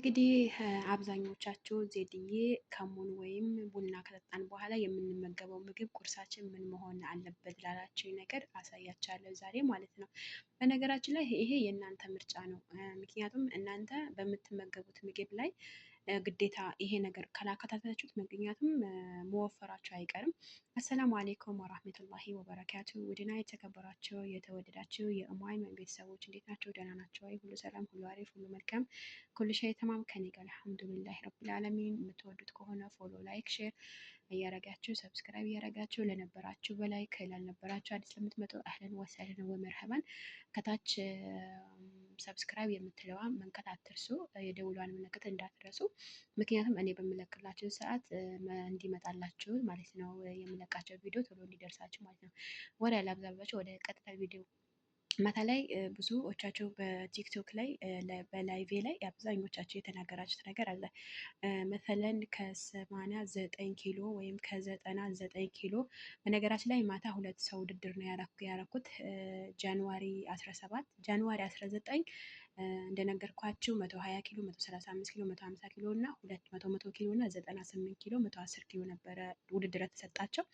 እንግዲህ አብዛኞቻችሁ ዜድዬ ከሙን ወይም ቡና ከጠጣን በኋላ የምንመገበው ምግብ ቁርሳችን ምን መሆን አለበት ላላችሁ ነገር አሳያችኋለሁ ዛሬ ማለት ነው። በነገራችን ላይ ይሄ የእናንተ ምርጫ ነው። ምክንያቱም እናንተ በምትመገቡት ምግብ ላይ ግዴታ ይሄ ነገር ካላካተታችሁት ምክንያቱም መወፈራችሁ አይቀርም። አሰላሙ አሌይኩም ወራህመቱላሂ ወበረካቱ። ውድና የተከበራችሁ የተወደዳችሁ የእማይመን ቤተሰቦች እንዴት ናቸው? ደህና ናቸው ወይ? ሁሉ ሰላም፣ ሁሉ አሪፍ፣ ሁሉ መልካም፣ ኩሉ ሸይ ተማም ከኔ ጋር አልሐምዱሊላህ ረብል ዓለሚን። የምትወዱት ከሆነ ፎሎ፣ ላይክ፣ ሼር እያረጋችሁ ሰብስክራይብ እያረጋችሁ ለነበራችሁ በላይክ ላልነበራችሁ አዲስ ለምትመጡ አህለን ወሰህለን ወመርሀባን። ከታች ሰብስክራይብ የምትለዋ መንካት አትርሱ። የደውሏን ምልክት እንዳትረሱ። ምክንያቱም እኔ በምለቅላችሁ ሰዓት እንዲመጣላችሁ ማለት ነው። የምለቃቸው ቪዲዮ ቶሎ እንዲደርሳችሁ ማለት ነው። ወደ አላብዛባችሁ ወደ ቀጥታ ቪዲዮ ማታ ላይ ብዙዎቻችሁ በቲክቶክ ላይ በላይቬ ላይ አብዛኞቻችሁ የተናገራችሁት ነገር አለ። መሰለን ከ89 ኪሎ ወይም ከ99 ኪሎ። በነገራችን ላይ ማታ ሁለት ሰው ውድድር ነው ያረኩት። ጃንዋሪ 17 ጃንዋሪ 19 እንደነገርኳችሁ 120 ኪሎ፣ 135 ኪሎ፣ 150 ኪሎ እና 200 ኪሎ እና 98 ኪሎ 110 ኪሎ ነበረ ውድድር የተሰጣቸው።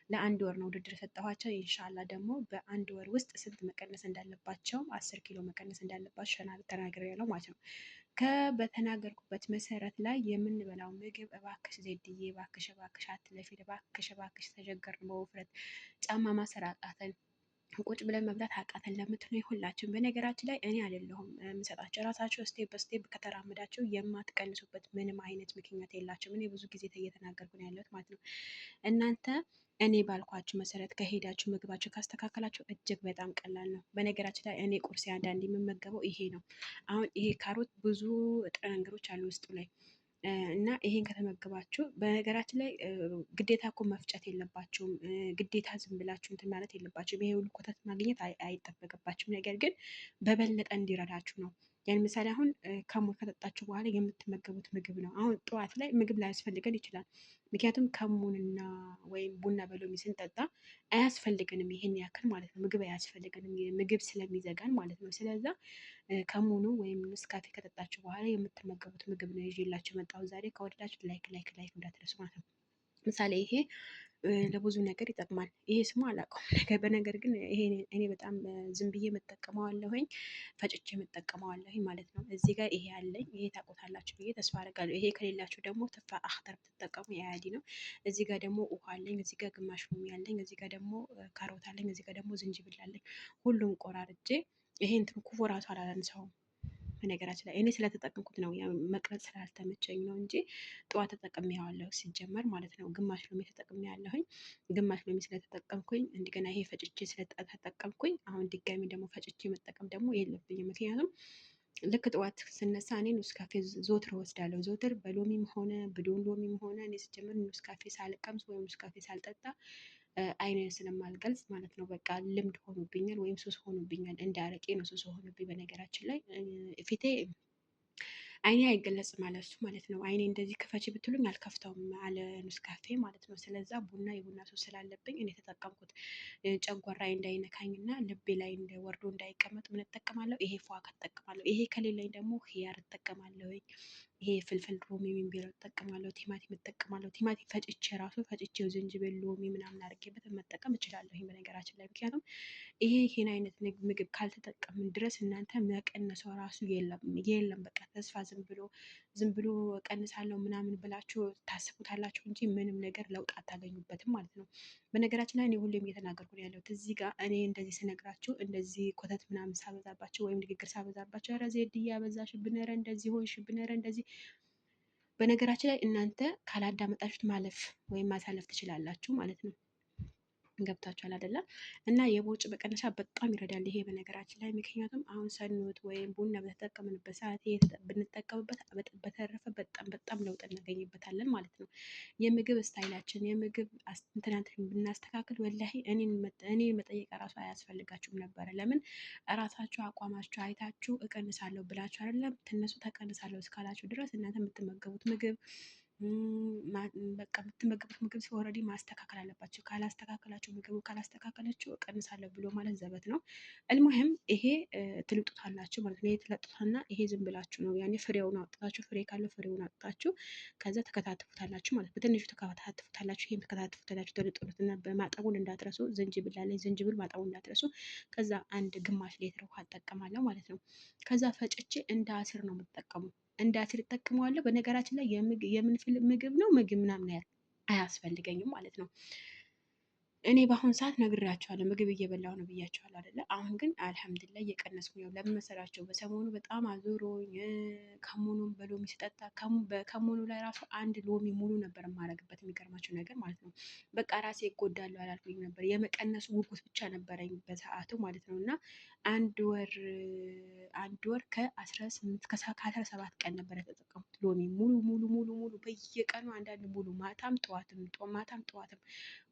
ለአንድ ወር ነው ውድድር የሰጠኋቸው። ኢንሻላ ደግሞ በአንድ ወር ውስጥ ስንት መቀነስ እንዳለባቸው 10 ኪሎ መቀነስ እንዳለባቸው ተናግሬያለሁ ማለት ነው። በተናገርኩበት መሰረት ላይ የምንበላው ምግብ እባክሽ ዜድዬ፣ እባክሽ እባክሽ አትለፊ፣ እባክሽ እባክሽ ተቸገርን በውፍረት ጫማ ማሰር አቃተን፣ ቁጭ ብለን መብላት አቃተን ለምትሉ ሁላችሁም፣ በነገራችን ላይ እኔ አይደለሁም የምሰጣቸው ራሳቸው ስቴፕ በስቴፕ ከተራመዳቸው የማትቀንሱበት ምንም አይነት ምክንያት የላቸውም። እኔ ብዙ ጊዜ እየተናገርኩ ነው ያለሁት ማለት ነው። እናንተ እኔ ባልኳችሁ መሰረት ከሄዳችሁ ምግባችሁ ካስተካከላችሁ እጅግ በጣም ቀላል ነው። በነገራችን ላይ እኔ ቁርሴ አንዳንድ የምመገበው ይሄ ነው። አሁን ይሄ ካሮት ብዙ ንጥረ ነገሮች አሉ ውስጡ ላይ እና ይሄን ከተመገባችሁ በነገራችን ላይ ግዴታ እኮ መፍጨት የለባችሁም። ግዴታ ዝም ብላችሁ እንትን ማለት የለባችሁም። ይሄ ሁሉ ኮተት ማግኘት አይጠበቅባችሁም። ነገር ግን በበለጠ እንዲረዳችሁ ነው። ያን ምሳሌ አሁን ከሙን ከጠጣችሁ በኋላ የምትመገቡት ምግብ ነው። አሁን ጠዋት ላይ ምግብ ላያስፈልገን ይችላል። ምክንያቱም ከሙንና ወይም ቡና በሎሚ ስንጠጣ አያስፈልገንም ይሄን ያክል ማለት ነው። ምግብ አያስፈልገንም ምግብ ስለሚዘጋን ማለት ነው። ስለዛ ከሙኑ ወይም ኔስካፌ ከጠጣችሁ በኋላ የምትመገቡት ምግብ ነው ይዤላችሁ የመጣሁት ዛሬ። ከወደዳችሁ ላይክ ላይክ ላይክ እንዳትረሱ ማለት ነው። ምሳሌ ይሄ ለብዙ ነገር ይጠቅማል። ይሄ ስሙ አላውቀውም ነገር በነገር ግን ይሄ እኔ በጣም ዝም ብዬ መጠቀመዋለሁኝ፣ ፈጭቼ መጠቀመዋለሁኝ ማለት ነው። እዚህ ጋር ይሄ አለኝ። ይሄ ታውቁታላችሁ ብዬ ተስፋ አደርጋለሁ። ይሄ ከሌላችሁ ደግሞ ትፋ አክተር ብትጠቀሙ የአያዲ ነው። እዚህ ጋር ደግሞ ውሃ አለኝ። እዚህ ጋር ግማሽ ሎሚ አለኝ። እዚህ ጋር ደግሞ ካሮት አለኝ። እዚህ ጋር ደግሞ ዝንጅብል አለኝ። ሁሉም ቆራርጬ ይሄ እንትን ኩፎ ራሱ አላነሳውም። በነገራችን ላይ እኔ ስለተጠቀምኩት ነው መቅረጽ ስላልተመቸኝ ነው እንጂ ጠዋት ተጠቅሜዋለሁ ሲጀመር ማለት ነው። ግማሽ ሎሚ ተጠቅሜያለሁኝ። ግማሽ ሎሚ ስለተጠቀምኩኝ እንደገና ይሄ ፈጭቼ ስለተጠቀምኩኝ አሁን ድጋሚ ደግሞ ፈጭቼ መጠቀም ደግሞ የለብኝም። ምክንያቱም ልክ ጠዋት ስነሳ እኔ ኔስካፌ ዞትር ወስዳለሁ። ዞትር በሎሚም ሆነ ብዶን ሎሚም ሆነ እኔ ስጀምር ኔስካፌ ሳልቀምስ ወይም ኔስካፌ ሳልጠጣ አይኔን ስለማልገልጽ ማለት ነው። በቃ ልምድ ሆኖብኛል ወይም ሱስ ሆኖብኛል። እንደ አረቄ ነው ሱስ ሆኖብኝ። በነገራችን ላይ ፊቴ አይኔ አይገለጽም አለ እሱ ማለት ነው። አይኔ እንደዚህ ክፈች ብትሉኝ አልከፍተውም አለ ኔስካፌ ማለት ነው። ስለዛ የቡና ሱስ ስላለብኝ እኔ ተጠቀምኩት። ጨጓራዬ እንዳይነካኝ እና ልቤ ላይ ወርዶ እንዳይቀመጥ ምን እጠቀማለሁ? ይሄ ፏ እጠቀማለሁ። ይሄ ከሌለኝ ደግሞ ሂያር እጠቀማለሁ። ይሄ ፍልፍል ሮሚ የሚባለው እጠቀማለሁ። ቲማቲም እጠቀማለሁ። ቲማቲም ፈጭቼ ራሱ ፈጭቼው ዝንጅብል ሎሚ ምናምን አድርጌበት መጠቀም እችላለሁ። በነገራችን ላይ ምክንያቱም ይሄን አይነት ምግብ ካልተጠቀምን ድረስ እናንተ መቀነሰው ራሱ የለም። በቃ ተስፋ ዝም ብሎ ቀንሳለሁ ምናምን ብላችሁ ታስቡታላችሁ እንጂ ምንም ነገር ለውጥ አታገኙበትም ማለት ነው። በነገራችን ላይ እኔ ሁሌም እየተናገርኩ ነው ያለሁት እዚህ ጋር እኔ እንደዚህ ስነግራችሁ እንደዚህ ኮተት ምናምን ሳበዛባቸው ወይም ንግግር ሳበዛባቸው ኧረ ዜድዬ አበዛሽብን፣ ኧረ እንደዚህ ሆንሽብን፣ ኧረ እንደዚህ። በነገራችን ላይ እናንተ ካላዳመጣችሁት ማለፍ ወይም ማሳለፍ ትችላላችሁ ማለት ነው። ገብታችኋል አይደለም? እና የቦርጭ መቀነሻ በጣም ይረዳል ይሄ በነገራችን ላይ። ምክንያቱም አሁን ሰኖት ወይም ቡና በተጠቀምንበት ሰዓት ብንጠቀምበት በተረፈ በጣም ለውጥ እናገኝበታለን ማለት ነው። የምግብ ስታይላችን የምግብ እንትናንትን ብናስተካክል ወላሂ እኔን መጠየቅ ራሱ አያስፈልጋችሁም ነበረ። ለምን እራሳችሁ አቋማችሁ አይታችሁ እቀንሳለሁ ብላችሁ አይደለም ትነሱ ተቀንሳለሁ እስካላችሁ ድረስ እናንተ የምትመገቡት ምግብ በቃ የምትመገቡት ምግብ ኦልሬዲ ማስተካከል አለባቸው። ካላስተካከላችሁ ምግቡ ካላስተካከላችሁ እቀንሳለሁ ብሎ ማለት ዘበት ነው። እልሙህም ይሄ ትልጡታላችሁ ማለት ነው። ይሄ ትለጡታና ይሄ ዝም ብላችሁ ነው ያኔ ፍሬውን አውጥታችሁ ፍሬ ካለው ፍሬውን አውጥታችሁ ከዛ ተከታትፉታላችሁ ማለት ነው። በትንሹ ተከታትፉታላችሁ። ይሄም ተከታትፉታላችሁ ትልጡትና በማጠቡን እንዳትረሱ። ዝንጅብል አለኝ ዝንጅብል ማጠቡን እንዳትረሱ። ከዛ አንድ ግማሽ ሊትር ውሃ እጠቀማለሁ ማለት ነው። ከዛ ፈጭቼ እንደ አሲር ነው የምጠቀመው። እንደ አሲር እጠቀመዋለሁ። በነገራችን ላይ የምንፍል ምግብ ነው ምግብ ምናምን አያስፈልገኝም ማለት ነው። እኔ በአሁኑ ሰዓት ነግሬያቸዋለሁ ምግብ እየበላሁ ነው ብያቸዋለሁ አይደለ? አሁን ግን አልሐምዱሊላህ እየቀነስኩኝ ነው። ለምን መሰላቸው? በሰሞኑ በጣም አዞሮኝ ከሙኑን በሎሚ ስጠጣ ከሙኑ ላይ ራሱ አንድ ሎሚ ሙሉ ነበር የማረግበት የሚገርማቸው ነገር ማለት ነው። በቃ ራሴ እጎዳለሁ አላልኩኝ ነበር። የመቀነሱ ጉጉት ብቻ ነበረኝ በሰዓቱ ማለት ነው። እና አንድ ወር ከ17 ቀን ነበር የተጠቀሙት ሎሚ ሙሉ ሙሉ ሙሉ ሙሉ በየቀኑ አንዳንድ ሙሉ ማታም ጠዋትም ጠዋትም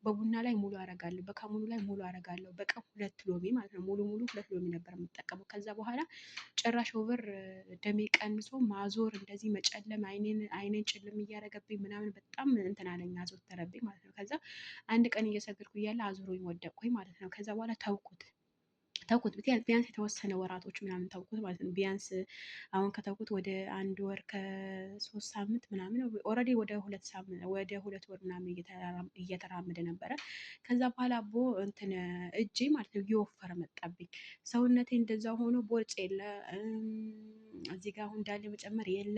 በቡና ላይ ሙሉ አረጋለሁ፣ በካሙኑ ላይ ሙሉ አረጋለሁ። በቀን 2 ሎሚ ማለት ነው። ሙሉ ሙሉ 2 ሎሚ ነበር የምጠቀመው። ከዛ በኋላ ጭራሽ ኦቨር ደሜ ቀንሶ ማዞር እንደዚህ መጨለም አይኔን ጭልም እያደረገብኝ ምናምን በጣም እንትን አለኝ አዞተረብኝ ማለት ነው። ከዛ አንድ ቀን እየሰገድኩ እያለ አዙሮኝ ወደቅኩኝ ማለት ነው። ከዛ በኋላ ተውኩት። ቢያንስ የተወሰነ ወራቶች ምናምን ተውኩት ማለት ነው። ቢያንስ አሁን ከተውኩት ወደ 1 ወር ከ3 ሳምንት ምናምን ኦልሬዲ ወደ 2 ወር ምናምን እየተራመደ ነበረ። ከዛ በኋላ እንትን እጄ ማለት ነው እየወፈረ መጣብኝ። ሰውነቴ እንደዛ ሆኖ ቦርጭ የለ እዚህ ጋር አሁን እንዳለ መጨመር የለ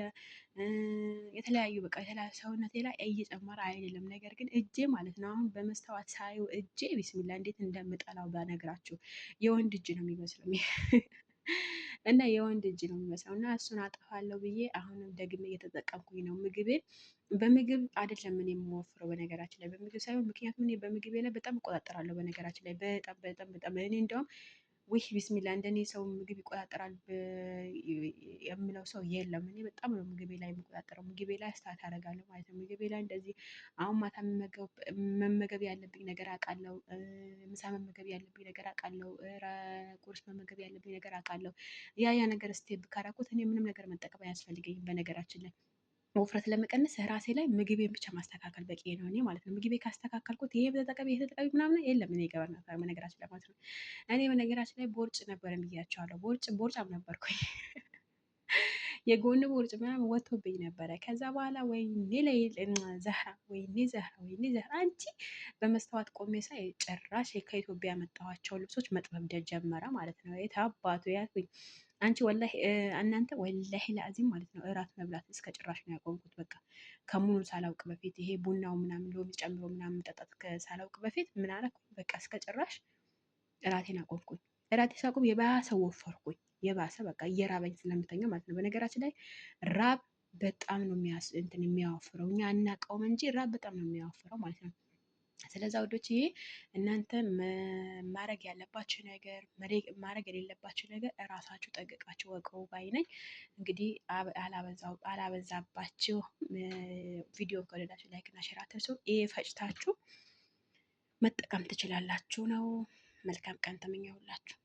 የተለያዩ በቃ የተለያዩ ሰውነቴ ላይ እየጨመረ አይደለም። ነገር ግን እጄ ማለት ነው አሁን በመስተዋት ሳየው እጄ ቢስሚላ እንዴት እንደምጠላው በነግራችሁ የወንድ እጅ ነው የሚመስለው እና የወንድ እጅ ነው የሚመስለው እና እሱን አጠፋለሁ ብዬ አሁንም ደግሜ እየተጠቀምኩኝ ነው። በምግብ አይደለም እኔ የምወፍረው በነገራችን ላይ በምግብ ሳይሆን፣ ምክንያቱም እኔ በምግቤ ላይ በጣም እቆጣጠራለሁ በነገራችን ላይ በጣም እኔ እንደውም ውይ ቢስሚላ እንደኔ ሰው ምግብ ይቆጣጠራል የምለው ሰው የለም። እኔ በጣም ነው ምግቤ ላይ የምቆጣጠረው። ምግቤ ላይ ስታት አደርጋለሁ ማለት ነው። ምግቤ ላይ እንደዚህ አሁን ማታ መመገብ ያለብኝ ነገር አውቃለሁ። ምሳ መመገብ ያለብኝ ነገር አውቃለሁ። ቁርስ መመገብ ያለብኝ ነገር አውቃለሁ። ያ ነገር ስቴፕ ካረኩት እኔ ምንም ነገር መጠቀም አያስፈልገኝም በነገራችን ላይ ውፍረት ለመቀነስ ራሴ ላይ ምግቤን ብቻ ማስተካከል በቂ ነው እኔ ማለት ነው። ምግቤ ካስተካከልኩት ይሄ በተጠቀሚ ምናምን የለም እኔ ገበር ነበር በነገራችን ላይ ማለት ነው። እኔ በነገራችን ላይ ቦርጭ ነበረን ብያቸዋለሁ። ቦርጫም ነበርኩኝ የጎን ቦርጭ ምናምን ወጥቶብኝ ነበረ። ከዛ በኋላ ዘህራ አንቺ በመስተዋት ቆሜ ሳይ ጭራሽ ከኢትዮጵያ ያመጣኋቸው ልብሶች መጥበብ ጀመረ ማለት ነው። የት አባቱ ያልኩኝ አንቺ ወላሂ እናንተ ወላሂ ለአዚም ማለት ነው እራት መብላት እስከ ጭራሽ ነው ያቆምኩት። በቃ ከሙኑ ሳላውቅ በፊት ይሄ ቡናው ምናምን ሎሚ ጨምሮ ምናምን ጠጣት ሳላውቅ በፊት ምን አደረኩኝ? በቃ እስከ ጭራሽ እራቴን አቆምኩኝ። እራቴ ሳቆም የባሰ ወፈርኩኝ። የባሰ በቃ እየራበኝ ስለምተኛ ማለት ነው። በነገራችን ላይ ራብ በጣም ነው የሚያወፍረው። እኛ አናውቀውም እንጂ ራብ በጣም ነው የሚያወፍረው ማለት ነው። ስለዛ ወዶች እናንተ ማድረግ ያለባችሁ ነገር ማድረግ የሌለባችሁ ነገር እራሳችሁ ጠንቅቃችሁ ወቀው ባይ ነኝ። እንግዲህ አላበዛባችሁ። ቪዲዮ ከወደዳችሁ ላይክ እና ሼር አትርሱ። ይሄ ፈጭታችሁ መጠቀም ትችላላችሁ ነው። መልካም ቀን ተመኘሁላችሁ።